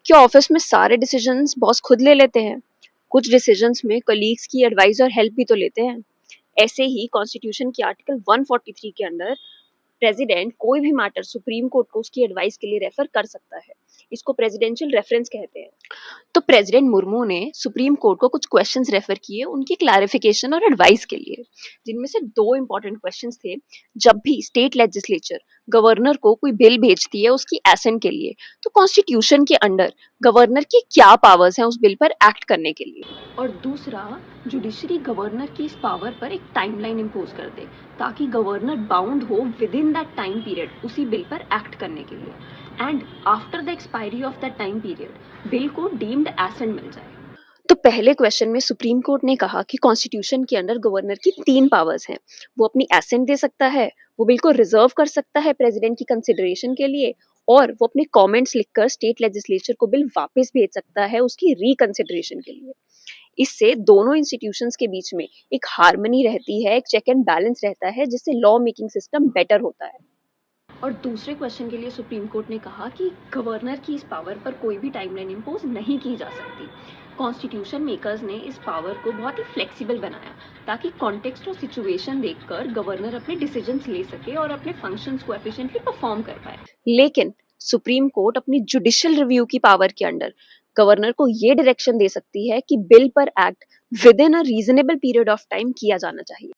क्या ऑफिस में सारे डिसीजंस बॉस खुद ले लेते हैं? कुछ डिसीजंस में कलीग्स की एडवाइस और हेल्प भी तो लेते हैं। ऐसे ही कॉन्स्टिट्यूशन के आर्टिकल 143 के अंदर प्रेसिडेंट कोई भी मैटर सुप्रीम कोर्ट को उसकी एडवाइस के लिए रेफर कर सकता है। इसको प्रेसिडेंशियल रेफरेंस कहते हैं। तो प्रेसिडेंट मुर्मू ने सुप्रीम कोर्ट को कुछ क्वेश्चंस रेफर किए उनकी क्लैरिफिकेशन और एडवाइस के लिए, जिनमें से दो इंपॉर्टेंट क्वेश्चंस थे। जब भी स्टेट लेजिस्लेचर गवर्नर को कोई बिल भेजती है उसकी एसेंट के लिए, तो कॉन्स्टिट्यूशन के अंडर गवर्नर की क्या पावर्स हैं उस बिल पर एक्ट करने के लिए। और दूसरा, जुडिशरी गवर्नर की इस पावर पर एक टाइमलाइन इम्पोज कर दे ताकि गवर्नर बाउंड हो with in that time period उसी बिल पर एक्ट करने के लिए, and after the expiry of that time period bill को डीम्ड एसेंट मिल जाए। तो पहले क्वेश्चन में सुप्रीम कोर्ट ने कहा कि कॉन्स्टिट्यूशन के अंदर गवर्नर की 3 पावर्स हैं। वो अपनी एसेंट दे सकता है, वो बिल को रिजर्व कर सकता है प्रेसिडेंट की कंसिडरेशन के लिए, और वो अपने कमेंट्स लिखकर स्टेट लेजिस्लेचर को बिल वापस भेज सकता है उसकी रिकंसिडरेशन के लिए। इससे दोनों इंस्टीट्यूशंस के बीच में एक हार्मनी रहती है, एक चेक एंड बैलेंस रहता है, जिससे लॉ मेकिंग सिस्टम बेटर होता है। और दूसरे क्वेश्चन के लिए सुप्रीम कोर्ट ने कहा कि गवर्नर की इस पावर पर कोई भी टाइमलाइन इम्पोज नहीं की जा सकती। कॉन्स्टिट्यूशन मेकर्स ने इस पावर को बहुत ही फ्लेक्सिबल बनाया ताकि कॉन्टेक्स्ट और सिचुएशन देखकर गवर्नर अपने डिसीजंस ले सके और अपने फंक्शंस को एफिशिएंटली परफॉर्म कर पाए। लेकिन सुप्रीम कोर्ट अपनी जुडिशियल रिव्यू की पावर के अंडर गवर्नर को ये डायरेक्शन दे सकती है कि बिल पर act with in a reasonable period of time किया जाना चाहिए।